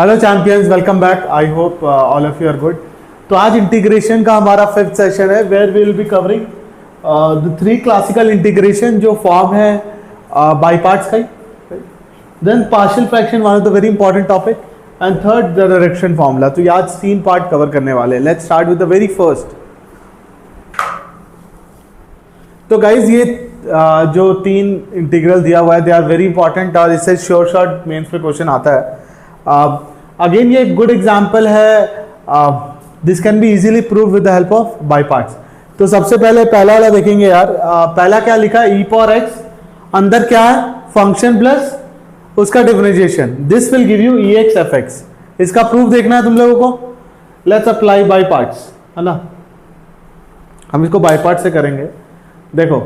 Hello champions, welcome back. I hope all of you are good. तो आज integration का हमारा 5th सेशन है, where we will be covering the 3 classical integration जो form है by parts का ही, then partial fraction, one of the very important topic, and third the direction formula. तो ये आज 3 पार्ट कवर करने वाले हैं। Let's start with the very first. तो गाइज ये जो 3 इंटीग्रल दिया हुआ है, दे आर वेरी इंपॉर्टेंट और इससे श्योर शॉर्ट मेंस पे क्वेश्चन आता है। अगेन ये एक गुड एग्जांपल है, this can be easily prove with the help of by parts. तो सबसे पहले पहला वाला देखेंगे यार। पहला क्या लिखा है, e पावर x, अंदर क्या है फंक्शन प्लस उसका differentiation, this will give you ex fx। इसका प्रूफ देखना है तुम लोगों को। लेट्स अप्लाई बाय पार्ट्स, है ना। हम इसको बाय पार्ट से करेंगे। देखो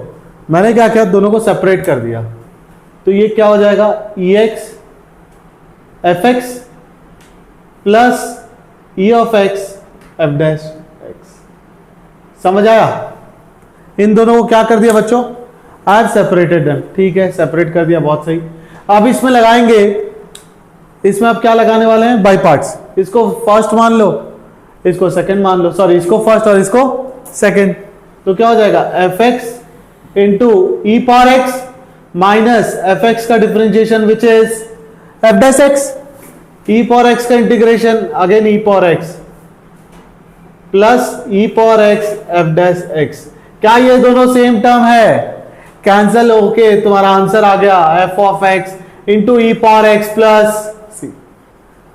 मैंने क्या किया, दोनों को सेपरेट कर दिया। तो ये क्या हो जाएगा, ex fx plus e of x f dash x। समझ आया? इन दोनों को क्या कर दिया बच्चों, आई हैव सेपरेटेड देम। ठीक है, सेपरेट कर दिया, बहुत सही। अब इसमें लगाएंगे, इसमें आप क्या लगाने वाले हैं, बाय पार्ट्स। इसको फर्स्ट मान लो, इसको सेकंड मान लो, सॉरी इसको फर्स्ट और इसको सेकंड। तो क्या हो जाएगा, fx into e power x minus fx का differentiation which is f dash x, e power x का integration again e power x plus e power x f dash x। क्या ये दोनों सेम टर्म है? कैंसल होके तुम्हारा answer आ गया f of x into e power x plus c।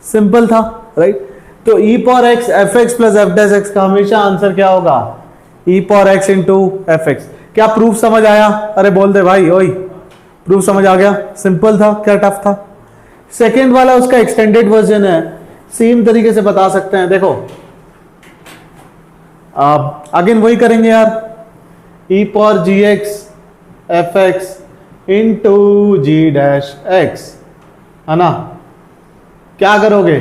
Simple था, right. तो e power x f x plus f dash x का हमेशा आंसर क्या होगा, e power x into f x। क्या प्रूफ समझ आया? अरे बोल दे भाई, ओए प्रूफ समझ आ गया। सिंपल था, क्या टफ था? सेकेंड वाला उसका एक्सटेंडेड वर्जन है, सेम तरीके से बता सकते हैं। देखो अगेन वही करेंगे यार, e पावर जी एक्स एफ एक्स इंटू जी डैश एक्स, है ना। क्या करोगे,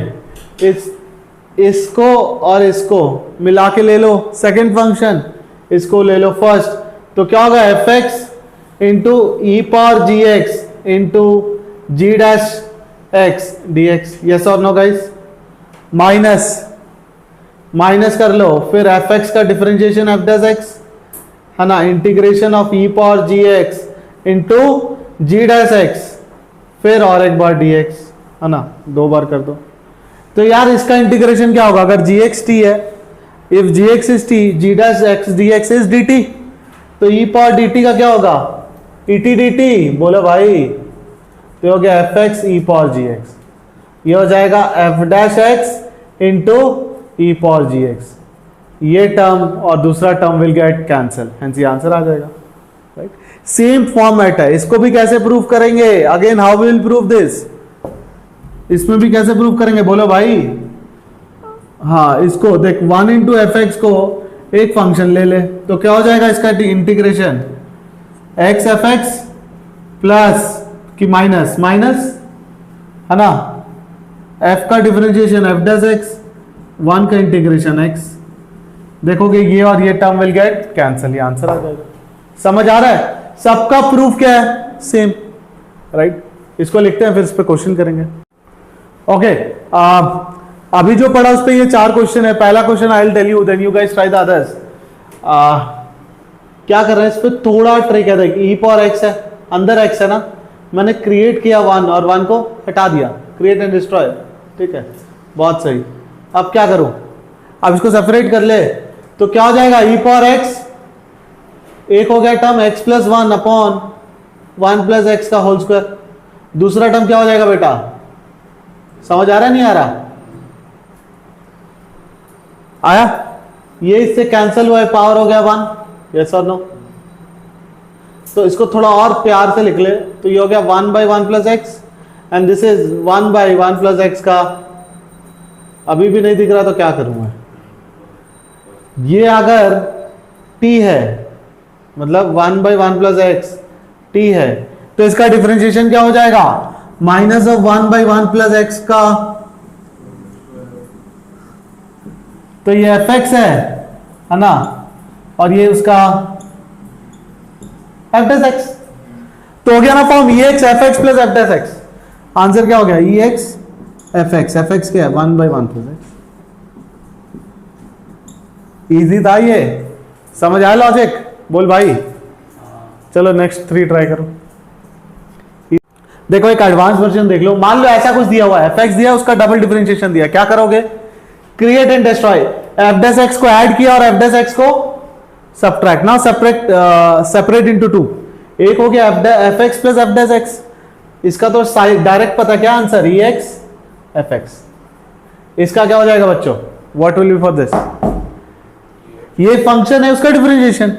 इसको और इसको मिला के ले लो सेकेंड फंक्शन, इसको ले लो फर्स्ट। तो क्या होगा, एफ एक्स इंटू ई पावर जी एक्स इंटू जी डैश x dx। यस और नो गाइस, माइनस कर लो, फिर fx का डिफरेंशिएशन f डैश x, है ना, integration of e power gx into g dash x, फिर और एक बार dx, है ना, 2 बार कर दो। तो यार इसका इंटीग्रेशन क्या होगा, अगर gx t है, if gx is t, g dash x dx is dt, तो e पावर dt का क्या होगा, et dt। बोलो भाई, तो हो गया एफ एक्स ई पावर जी एक्स, ये हो जाएगा एफ डैश एक्स इंटू ई पावर जी एक्स। ये टर्म और दूसरा term will get cancel, hence ये आंसर आ जाएगा, राइट। सेम फॉर्मेट है। इसको भी कैसे प्रूव करेंगे, again how will prove this, इसमें भी कैसे प्रूव करेंगे बोलो भाई। हाँ, इसको देख, 1 इंटू एफ एक्स को एक फंक्शन ले ले, तो क्या हो जाएगा इसका integration, x f x plus कि माइनस माइनस, है ना, f का डिफरेंशिएशन f डैश x, 1 का इंटीग्रेशन x। देखोगे ये और ये टर्म विल गेट कैंसल, ये आंसर आ जाएगा। समझ आ रहा है? सबका प्रूफ क्या है, सेम, राइट। इसको लिखते हैं, फिर इस पे क्वेश्चन करेंगे। ओके, अभी जो पढ़ा उस पे ये 4 क्वेश्चन है। पहला question I will tell you, then you guys try the others. क्या कर रहे हैं, इस पे थोड़ा ट्रिक है। देख, e पावर x है, अंदर x है ना, मैंने क्रिएट किया 1 और 1 को हटा दिया, क्रिएट एंड डिस्ट्रॉय, ठीक है, बहुत सही। अब क्या करूं, अब इसको सेपरेट कर ले, तो क्या हो जाएगा, e पावर x, एक हो गया term x plus 1 upon 1 plus x का होल स्क्वायर। दूसरा टर्म क्या हो जाएगा बेटा, समझ आ रहा है, नहीं आ रहा? आया? ये इससे कैंसिल हुआ है, पावर हो गया 1। यस और नो? तो इसको थोड़ा और प्यार से लिख ले, तो ये हो गया 1 by 1 plus x, and this is 1 by 1 plus x का। अभी भी नहीं दिख रहा तो क्या करूं मैं, ये अगर t है, मतलब 1 बाई 1 प्लस एक्स t है, तो इसका डिफरेंशिएशन क्या हो जाएगा, minus of 1 by 1 plus x का। तो ये एफ एक्स है ना, और ये उसका एफ डैश एक्स। तो हो गया ना form, e x f x plus f dash x. Answer क्या हो गया, ई एक्स एफ एक्स क्या है 1/1 + x। इजी था ये, समझ आया लॉजिक? बोल भाई। चलो नेक्स्ट 3 ट्राई करो। देखो एक एडवांस वर्जन देख लो। मान लो ऐसा कुछ दिया हुआ है, एफ दिया, उसका डबल डिफरेंशिएशन दिया, क्या करोगे? Create and destroy. f' को ऐड किया और f' को सब्ट्रैक्ट। Now separate into 2। एक हो गया fx प्लस f'। इसका तो डायरेक्ट पता क्या आंसर, ex fx। इसका क्या हो जाएगा बच्चों? What will be for this? ये फंक्शन है, उसका डिफरेंशिएशन,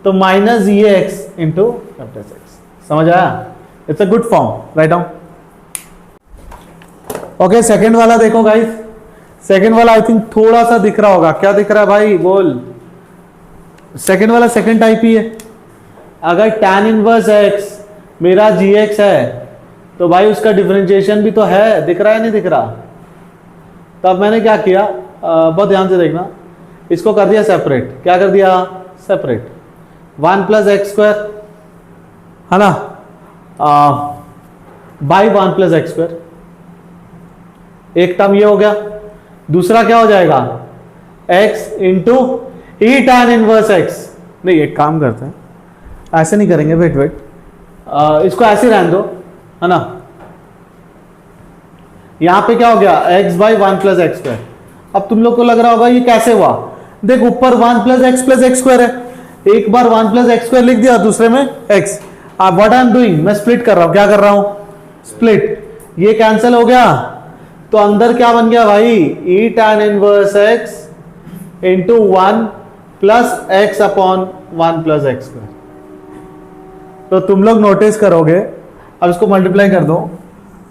तो माइनस ex इंटू f'। समझ आया? It's a good form, write down. Okay, second वाला देखो गाइस। सेकेंड वाला आई थिंक थोड़ा सा दिख रहा होगा। क्या दिख रहा है भाई? बोल। सेकेंड वाला सेकेंड टाइप ही है। अगर tan इनवर्स x मेरा gx है तो भाई उसका डिफरेंशिएशन भी तो है, दिख रहा है नहीं दिख रहा? तो अब मैंने क्या किया, बहुत ध्यान से देखना, इसको कर दिया सेपरेट। क्या कर दिया? सेपरेट। 1 + x² है ना, बाई 1 + x²। एक टर्म ये हो गया। दूसरा क्या हो जाएगा? x इंटू ई tan इनवर्स x। नहीं, एक काम करते हैं, ऐसे नहीं करेंगे, वेट इसको ऐसे रहने दो, है ना। यहां पे क्या हो गया? x/1 + x²। अब तुम लोग को लग रहा होगा ये कैसे हुआ? देख, ऊपर 1 + x + x² है, एक बार 1 + x² लिख दिया, दूसरे में x। अब व्हाट आई एम डूइंग, मैं स्प्लिट कर रहा हूं। क्या कर रहा हूं? स्प्लिट। ये कैंसिल हो गया, तो अंदर क्या बन गया भाई? ई tan inverse x into 1 + x/1 + x²। तो तुम लोग नोटिस करोगे, अब इसको मल्टीप्लाई कर दो,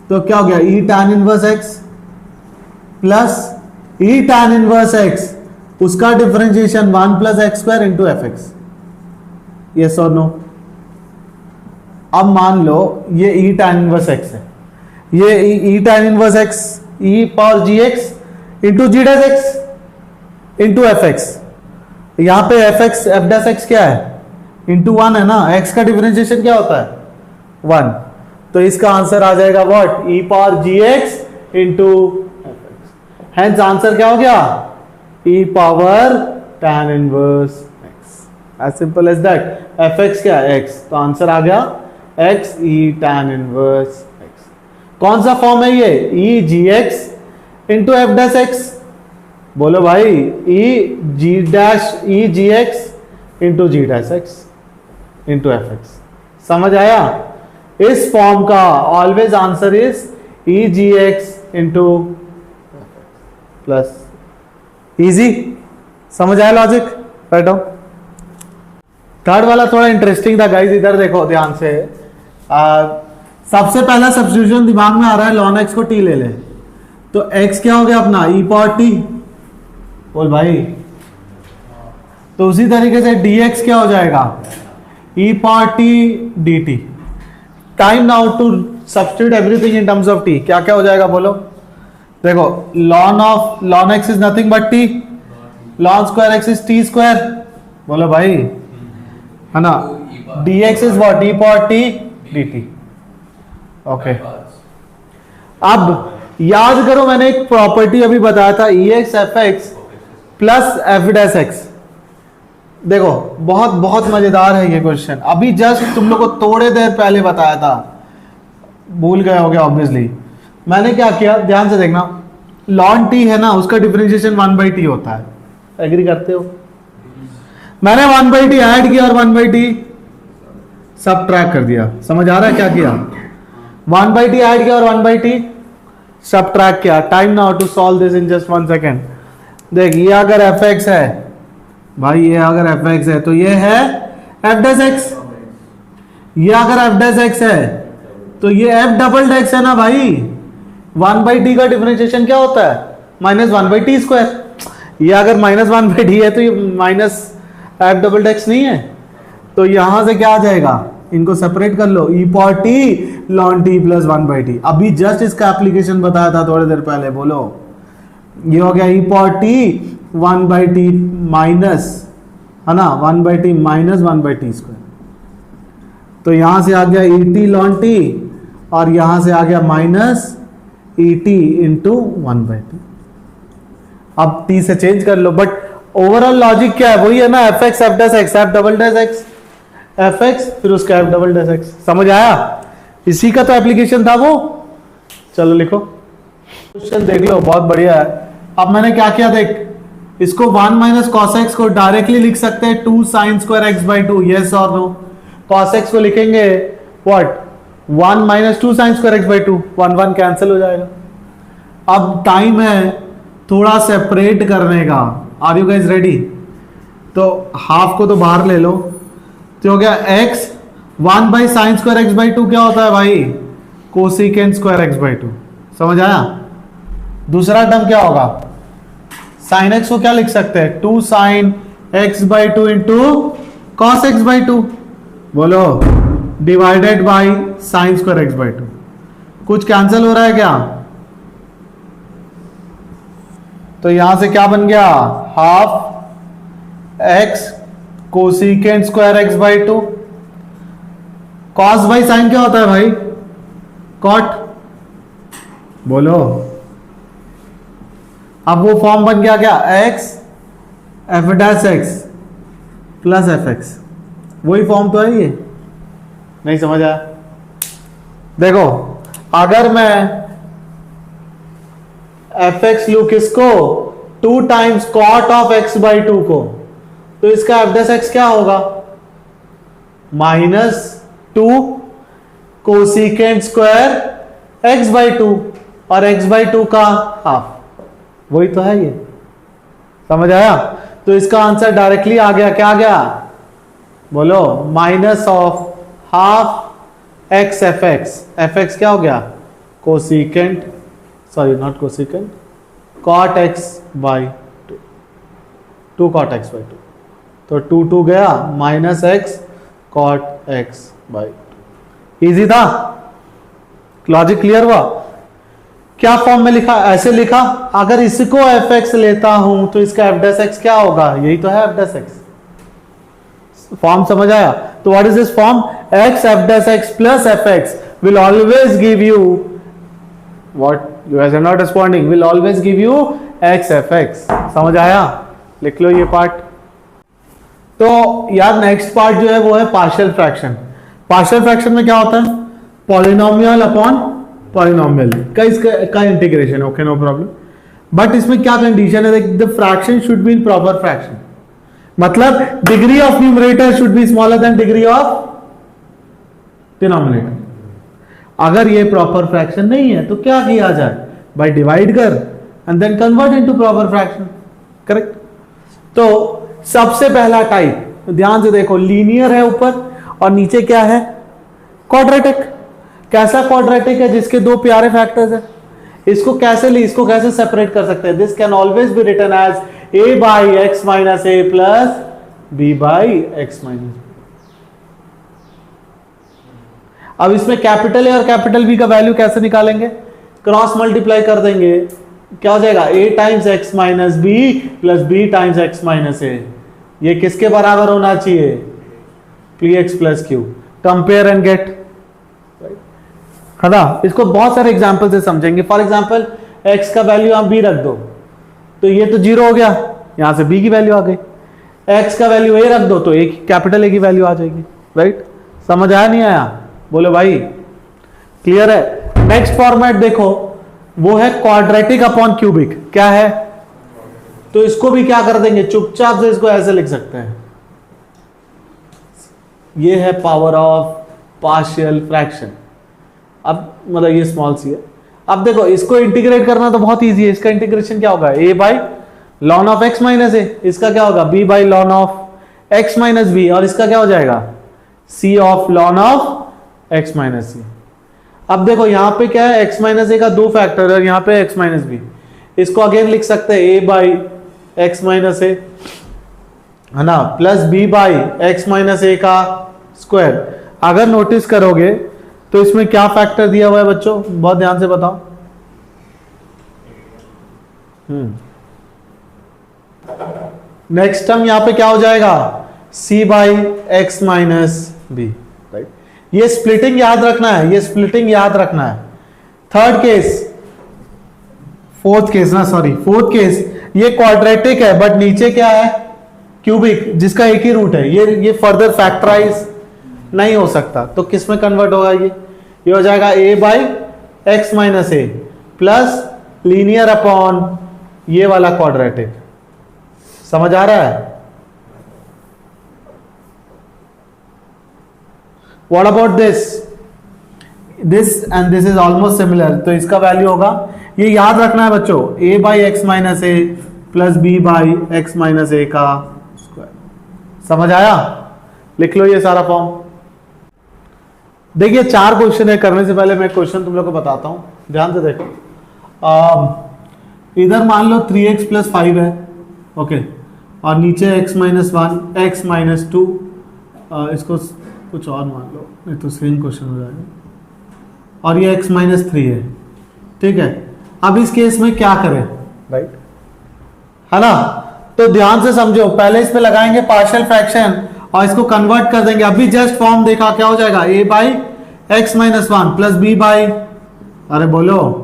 तो क्या हो गया? ई tan इनवर्स x प्लस ई tan इनवर्स x, उसका differentiation 1 + x² into fx। Yes और नो? अब मान लो ये ई tan इनवर्स x है, ये ई tan inverse x e power gx into g' into fx। यहां पे f' क्या है? इंटू 1 है ना, x का डिफरेंशिएशन क्या होता है? 1। तो इसका आंसर आ जाएगा what? e power gx into fx। Hence answer क्या हो गया? e power tan inverse x। As simple as that. fx क्या है? x, तो आंसर आ गया x e tan inverse x। कौन सा फॉर्म है ये? e gx into f'। बोलो भाई, e gx into g' into fx। समझ आया? इस फॉर्म का always answer is e gx into plus. Easy, समझ आया लॉजिक? Write down. थर्ड वाला थोड़ा इंटरेस्टिंग था गाइस, इधर देखो ध्यान से। सबसे पहला सब्स्टिट्यूशन दिमाग में आ रहा है, ln x को t ले ले, तो x क्या हो गया अपना? e power t। बोल भाई। तो उसी तरीके से dx क्या हो जाएगा? e power t dt। Time now to substitute everything in terms of t। क्या क्या हो जाएगा बोलो? देखो, ln x is nothing but t, ln square x is t²। बोलो भाई, है ना। dx is what? e power t dt। Okay, अब याद करो, मैंने एक प्रॉपर्टी अभी बताया था, ex fx प्लस f'। देखो, बहुत बहुत मजेदार है ये क्वेश्चन। अभी जस्ट तुम लोग को थोड़े देर पहले बताया था, भूल गए होगे ऑब्वियसली। मैंने क्या किया, ध्यान से देखना। ln t है ना, उसका डिफरेंशिएशन 1/t होता है। एग्री करते हो? मैंने 1/t ऐड किया और 1/t सबट्रैक्ट कर दिया। समझ आ रहा है क्या किया? 1/t ऐड किया और 1/t सबट्रैक्ट किया। Time now to solve this in just 1 second. देख, ये अगर fx है भाई, ये अगर fx है तो ये है f'। ये अगर f' है तो ये f" है ना भाई। 1/t का डिफरेंशिएशन क्या होता है? -1/t²। ये अगर -1/t है तो ये -f" नहीं है। तो यहां से क्या आ जाएगा? इनको सेपरेट कर लो, e power t ln t plus 1/t। अभी जस्ट इसका एप्लीकेशन बताया था थोड़ी देर पहले। बोलो, ये हो गया e power t 1/t minus, है ना, 1/t माइनस 1/t²। तो यहां से आ गया et ln t और यहां से आ गया minus E T into 1/t। अब t से चेंज कर लो, बट ओवरऑल लॉजिक क्या है, वही है ना, F x F dash x, F double dash x f x, फिर उसका एफ डबल डैश एक्स। समझ आया? इसी का तो एप्लीकेशन था वो। चलो लिखो क्वेश्चन, देख लो, बहुत बढ़िया है। अब मैंने क्या किया देख, इसको 1 माइनस कॉस एक्स को डायरेक्टली लिख सकते हैं 2 sine square x by 2, yes और नो। कॉस एक्स को लिखेंगे what, 1 minus 2 sine square x by 2, 1 1 cancel हो जाएगा। अब टाइम है थोड़ा सेपरेट करने का। Are you guys ready? तो हाफ को तो बाहर ले लो, तो हो गया x 1 by sine square x by 2 क्या होता है भाई, कोसिकेंट स्क्वायर एक्स बाई 2। समझ आया? दूसरा टर्म क्या होगा, साइन एक्स को क्या लिख सकते हैं, 2 sine x by 2 into cos x by 2, बोलो, divided by sine square x by 2। कुछ कैंसिल हो रहा है क्या? तो यहां से क्या बन गया, half x cosecant square x by 2। Cos by sine क्या होता है भाई, कॉट, बोलो। अब वो फॉर्म बन गया क्या, x F dash x plus F x, वही फॉर्म तो है ये। नहीं समझ आया? देखो अगर मैं एफ एक्स लू किसको, 2 times cot of x by 2 को, तो इसका एफ डैश एक्स क्या होगा, -2 कोसिकेंट स्क्वायर एक्स बाई 2 और एक्स बाई 2 का हाफ, वही तो है ये। समझ आया? तो इसका आंसर डायरेक्टली आ गया, क्या आ गया, बोलो, minus of half x f x. F x क्या हो गया, cosecant, sorry not cosecant, cot x by 2, 2 cot x by 2, तो 2 2 गया, minus x cot x by 2। Easy था? लॉजिक क्लियर हुआ? क्या फॉर्म में लिखा, ऐसे लिखा, अगर इसको एफ एक्स लेता हूं तो इसका एफ डैश एक्स क्या होगा, यही तो है एफ डैश एक्स। फॉर्म समझ आया? तो what is this form, x F dash x plus F x will always give you what, you guys are not responding, will always give you x F x. समझ आया? लिख लो ये part. तो यार next part जो है वो है पार्शियल फ्रैक्शन। पार्शियल फ्रैक्शन में क्या होता है, पॉलिनोमियल अपॉन पॉलिनोमियल का integration. Okay, no problem. But इसमें क्या कंडीशन है, the fraction should be in proper fraction, मतलब degree of numerator should be smaller than degree of denominator. अगर ये प्रॉपर फ्रैक्शन नहीं है तो क्या किया जाए, बाय डिवाइड कर and then convert into proper fraction. Correct? तो सबसे पहला टाइप ध्यान से देखो, लीनियर है ऊपर और नीचे क्या है, क्वाड्रेटिक। कैसा क्वाड्रेटिक है, जिसके 2 प्यारे फैक्टर्स है। इसको कैसे सेपरेट कर सकते हैं, this can always be written as a by x minus a plus b by x minus. अब इसमें कैपिटल ए और कैपिटल बी का वैल्यू कैसे निकालेंगे, क्रॉस मल्टीप्लाई कर देंगे, क्या हो जाएगा, a times x minus b plus b times x minus a. ये किसके बराबर होना चाहिए, p x plus q. Compare and get, है ना? इसको बहुत सारे एग्जांपल से समझेंगे। फॉर एग्जांपल x का वैल्यू आप b रख दो तो ये तो 0 हो गया, यहां से b की वैल्यू आ गई। x का वैल्यू a रख दो तो एक कैपिटल A की वैल्यू आ जाएगी। राइट? समझ आया नहीं आया, बोलो भाई। क्लियर है? नेक्स्ट फॉर्मेट देखो, वो है क्वाड्रेटिक अपॉन क्यूबिक। क्या है, तो इसको भी क्या कर देंगे, चुपचाप से इसको ऐसे लिख सकते हैं, ये है पावर ऑफ पार्शियल फ्रैक्शन। अब मतलब ये स्मॉल सी है। अब देखो इसको इंटीग्रेट करना तो बहुत इजी है। इसका इंटीग्रेशन क्या होगा, a by ln of x minus a, इसका क्या होगा b by ln of x minus b, और इसका क्या हो जाएगा c of ln of x minus c. अब देखो यहां पे क्या है, x माइनस ए का 2 फैक्टर है, यहां पे x माइनस बी। इसको अगेन लिख सकते हैं a by x minus a, है ना, plus b by x minus a का स्क्वायर। अगर नोटिस करोगे तो इसमें क्या फैक्टर दिया हुआ है बच्चों, बहुत ध्यान से बताओ। नेक्स्ट टर्म यहां पे क्या हो जाएगा, c by x minus b. Right? ये स्प्लिटिंग याद रखना है, ये स्प्लिटिंग याद रखना है। थर्ड केस, फोर्थ केस ना, सॉरी फोर्थ केस, ये क्वाड्रेटिक है बट नीचे क्या है, क्यूबिक, जिसका एक ही रूट है, ये फर्दर फैक्टराइज नहीं हो सकता, तो किस में कन्वर्ट होगा ये हो जाएगा a by x minus a plus linear upon ये वाला क्वाड्रेटिक। समझ आ रहा है? What about this and this is almost similar, तो इसका वैल्यू होगा, ये याद रखना है बच्चों, a by x minus a plus b by x minus a का स्क्वायर। समझ आया? लिख लो ये सारा फॉर्म। देखिए 4 क्वेश्चन है, करने से पहले मैं क्वेश्चन तुम लोग को बताता हूं, ध्यान से देखो। इधर मान लो 3x प्लस 5 है, ओके, और नीचे x माइनस 1 x माइनस 2, इसको कुछ और मान लो, नहीं तो सेम क्वेश्चन हो जाएगा, और ये x माइनस 3 है, ठीक है। अब इस केस में क्या करें, राइट, है ना? तो ध्यान से समझो, पहले इस पे लगाएंगे पार्शियल फ्रैक्शन और इसको कन्वर्ट कर देंगे। अभी जस्ट फॉर्म देखा, क्या हो जाएगा, a by x minus 1 plus b by, अरे बोलो,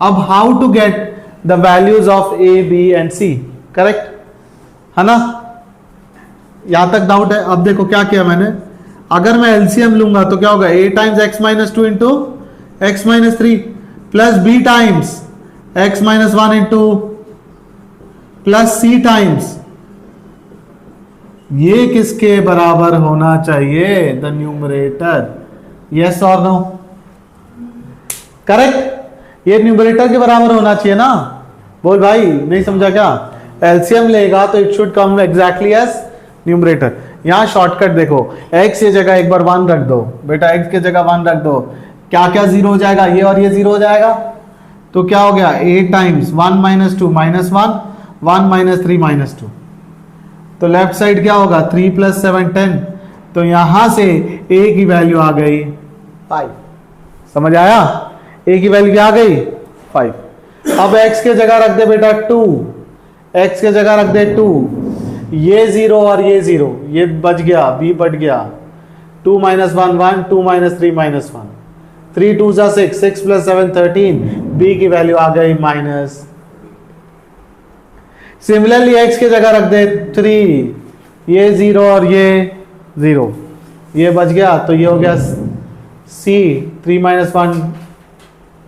अब how to get the values of a b and c, correct है ना? यहां तक डाउट है? अब देखो क्या किया मैंने, अगर मैं एलसीएम लूंगा तो क्या होगा, a times x minus 2 into x minus 3 plus b times x minus 1 into plus c times, ये किसके बराबर होना चाहिए, द न्यूमरेटर, यस और नो, करेक्ट, ये न्यूमरेटर के बराबर होना चाहिए ना। बोल भाई, नहीं समझा क्या? एलसीएम लेगा तो it should come exactly as numerator. यहां शॉर्टकट देखो, x की जगह एक बार 1 रख दो बेटा, x की जगह 1 रख दो, क्या क्या जीरो हो जाएगा, ये और ये जीरो हो जाएगा, तो क्या हो गया, a times 1 minus 2 minus 1 1 minus 3 minus 2, तो लेफ्ट साइड क्या होगा, 3 प्लस 7 10, तो यहां से a की वैल्यू आ गई 5। समझ आया? a की वैल्यू क्या आ गई, 5। अब x के जगह रख दे बेटा 2, x के जगह रख दे 2, ये 0 और ये 0, ये बच गया, b बच गया, 2 minus 1 1, 2 minus 3 minus 1, 3 2 6, 6 plus 7 13, b की वैल्यू आ गई माइनस। सिमिलरली x की जगह रख दे 3, ये 0 और ये 0, ये बच गया, तो ये हो गया c, 3 minus 1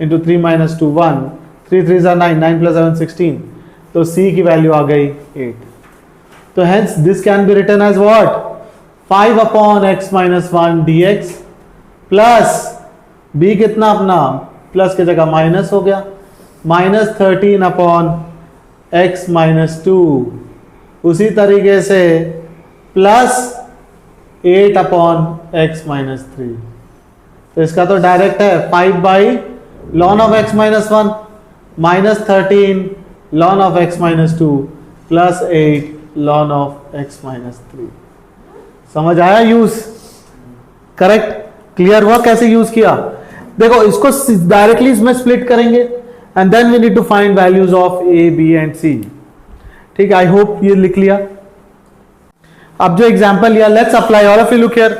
into 3 minus 2 1, 3 3 9, 9 plus 7 16, तो c की वैल्यू आ गई 8। तो hence this can be written as what, 5 upon x minus 1 dx plus b कितना अपना, प्लस की जगह माइनस हो गया, माइनस 13 अपॉन x माइनस 2, उसी तरीके से प्लस 8 अपॉन x माइनस 3। तो इसका तो डायरेक्ट है 5 by ln of x minus 1 minus 13 lawn of x minus 2 plus 8 lawn of x minus 3। समझ आया यूज, करेक्ट, क्लियर हुआ कैसे यूज किया? देखो इसको डायरेक्टली इसमें स्प्लिट करेंगे and then we need to find values of a b and c। ठीक है, आई होप ये लिख लिया। अब जो एग्जांपल लिया, let's apply, all of you look here,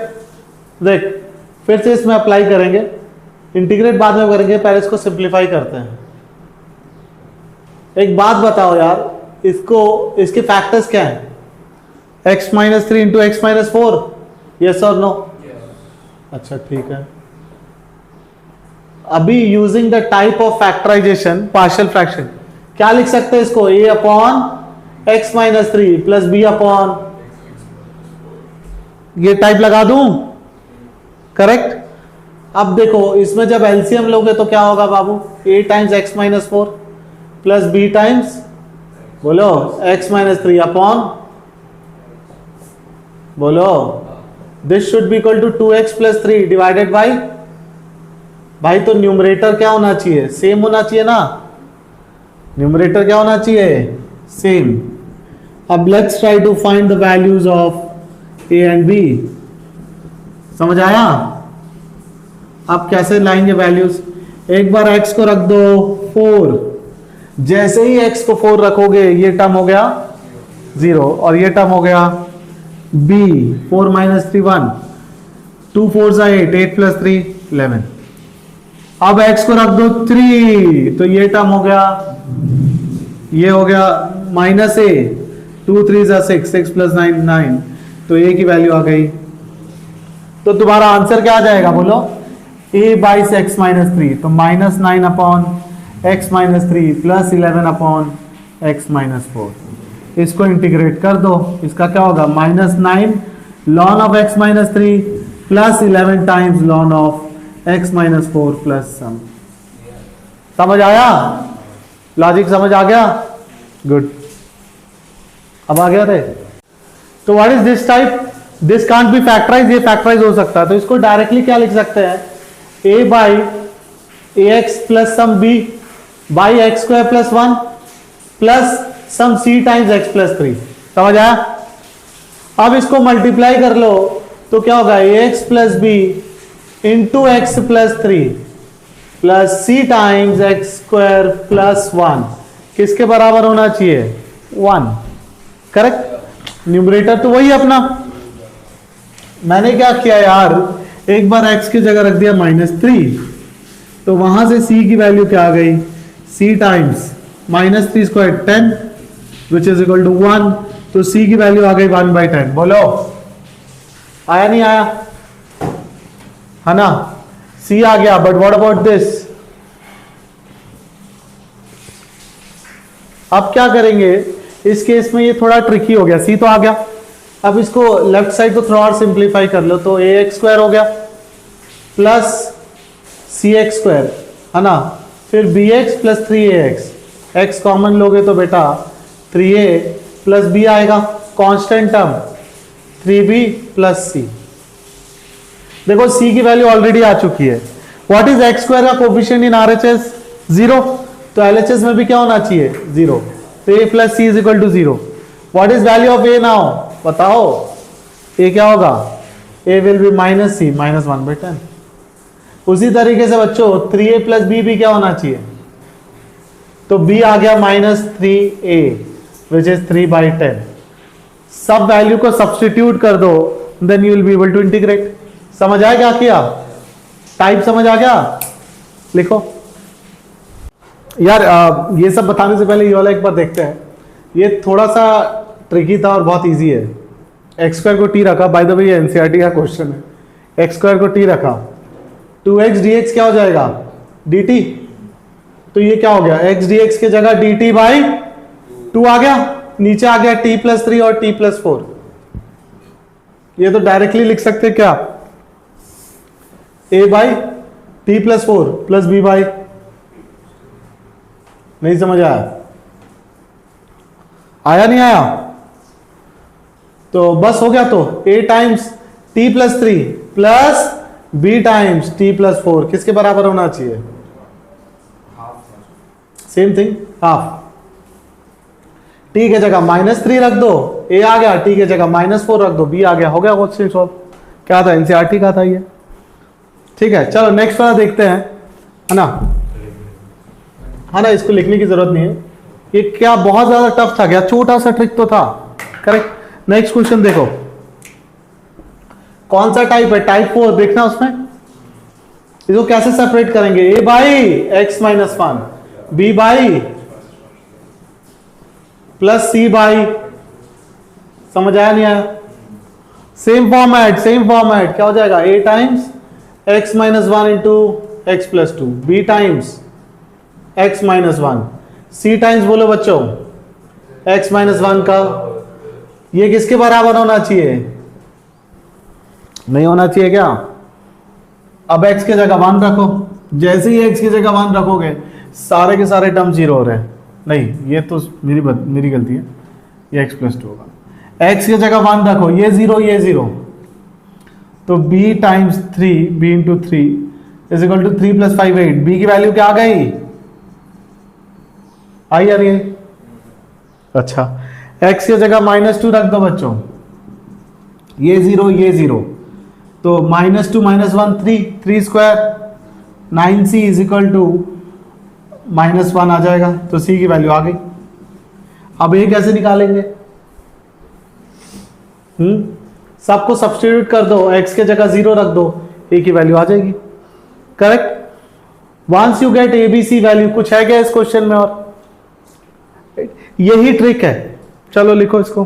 देख फिर से इसमें अप्लाई करेंगे, इंटीग्रेट बाद में करेंगे, पहले इसको सिंप्लीफाई करते हैं। एक बात बताओ यार, इसको, इसके फैक्टर्स क्या है, x minus 3 into x minus 4, yes और नो? अच्छा ठीक है। अभी using the type of factorisation partial fraction, क्या लिख सकते हैं इसको, a upon x minus 3 plus b upon, ये टाइप लगा दूं, करेक्ट। अब देखो इसमें जब एलसीएम लोगे तो क्या होगा बाबू, a times x minus 4 plus b times, बोलो x माइनस 3 अपॉन, बोलो this should be equal to 2x plus 3 divided by, भाई तो न्यूमरेटर क्या होना चाहिए, सेम होना चाहिए ना, न्यूमरेटर क्या होना चाहिए, सेम। अब let's try to find the values of a and b। समझ आया? अब कैसे लाएंगे वैल्यूज, एक बार x को रख दो 4, जैसे ही x को 4 रखोगे ये टर्म हो गया 0 और ये टर्म हो गया b, 4 माइनस 3 1, 2 4 8, 8 प्लस 3 11। अब x को रख दो 3, तो ये टर्म हो गया, ये हो गया माइनस ए, 2 3 6, 6 प्लस 9 9, तो a की वैल्यू आ गई। तो तुम्हारा आंसर क्या आ जाएगा बोलो, a बाई एक्स माइनस 3, तो minus 9 upon x minus 3 plus 11 upon x minus 4। इसको इंटीग्रेट कर दो, इसका क्या होगा, minus 9 ln of x minus 3 plus 11 times ln of x minus 4 plus some. समझ आया, लॉजिक समझ आ गया, गुड। अब आ गया रे। तो what is this type, this can't be factorise, ये फैक्टराइज हो सकता है, तो इसको डायरेक्टली क्या लिख सकते हैं, a by a x plus some b by x square plus 1 plus some c times x plus 3। समझ आया। अब इसको मल्टीप्लाई कर लो तो क्या होगा, a x plus b into x plus 3 plus c times x square plus 1, किसके बराबर होना चाहिए, 1। करेक्ट, न्यूमरेटर तो वही अपना। मैंने क्या किया यार, एक बार x की जगह रख दिया -3, तो वहां से c की वैल्यू क्या आ गई, c times -3 square 10 which is equal to 1, तो c की वैल्यू आ गई 1/10। बोलो आया नहीं आया, है ना, c आ गया। बट व्हाट अबाउट दिस, अब क्या करेंगे इस केस में, ये थोड़ा ट्रिकी हो गया, c तो आ गया। अब इसको लेफ्ट साइड को थोड़ा और सिंप्लीफाई कर लो, तो ए एक्स स्क्वायर हो गया प्लस सी एक्स स्क्वायर, है ना, फिर b x plus 3ax, x common लोगे तो बेटा 3a प्लस बी आएगा, constant term 3b plus c. देखो c की वैल्यू ऑलरेडी आ चुकी है। व्हाट इज एक्स स्क्वायर का कोफिशिएंट इन आरएचएस, 0, तो एलएचएस में भी क्या होना चाहिए, 0, तो a plus c is equal to 0। What is value of a now, बताओ, a क्या होगा, a will be minus c, -1/10। उसी तरीके से बच्चों 3a प्लस बी भी क्या होना चाहिए, तो b आ गया -3a विच इज 3/10। सब वैल्यू को सब्स्टिट्यूट कर दो, then you will be able to integrate. समझ आया क्या किया, टाइप समझ आ गया, लिखो यार। ये सब बताने से पहले ये वाला एक बार देखते हैं, ये थोड़ा सा ट्रिकी था और बहुत इजी है। एक्स स्क्वायर को टी रखा, बाय द वे ये एनसीईआरटी का क्वेश्चन है, एक्स स्क्वायर को टी रखा, 2x dx क्या हो जाएगा, dt, तो ये क्या हो गया, x dx की जगह dt बाई 2 आ गया, नीचे आ गया t प्लस 3 और t प्लस 4। ये तो डायरेक्टली लिख सकते क्या, a by t plus 4 plus b by, नहीं समझ आया, आया नहीं आया, तो बस हो गया। तो a times t plus 3 plus b times t plus 4 किसके बराबर होना चाहिए, सेम थिंग, हाफ। t के जगह -3 रख दो, a आ गया, t के जगह -4 रख दो, b आ गया, हो गया क्वेश्चन सॉल्व। क्या था, एनसीईआरटी का था ये, ठीक है। चलो नेक्स्ट वाला देखते हैं, है ना, है ना, इसको लिखने की जरूरत नहीं है, ये क्या बहुत ज्यादा टफ था क्या, छोटा सा ट्रिक तो था। करेक्ट, नेक्स्ट क्वेश्चन देखो, कौन सा टाइप है, टाइप 4 देखना उसमें। इसको कैसे सेपरेट करेंगे, a by x minus 1, b by plus c by, समझ आया नहीं आया, सेम फॉर्मेट, सेम फॉर्मेट, क्या हो जाएगा, a times x minus 1 into x plus 2, b times x minus 1, c times बोलो बच्चों x माइनस 1 का, ये किसके बराबर होना चाहिए, नहीं होना चाहिए क्या। अब x की जगह 1 रखो, जैसे ही x की जगह 1 रखोगे सारे के सारे टर्म 0 हो रहे हैं, नहीं ये तो मेरी गलती है, ये x प्लस 2 होगा। x की जगह 1 रखो, ये 0 ये 0, तो b times 3, b into 3 is equal to 3 plus 5 8, b की वैल्यू क्या आ गई, आई आ रही है, अच्छा। x की जगह -2 रख दो बच्चों, ये 0 ये 0, तो -2 -1 3 square 9c is equal to -1 आ जाएगा, तो c की वैल्यू आ गई। अब ये कैसे निकालेंगे, सबको सब्स्टिट्यूट कर दो, x के जगह 0 रख दो, a की वैल्यू आ जाएगी। Correct, once you get ABC value, कुछ है क्या इस क्वेश्चन में और? यही ट्रिक है, चलो लिखो इसको।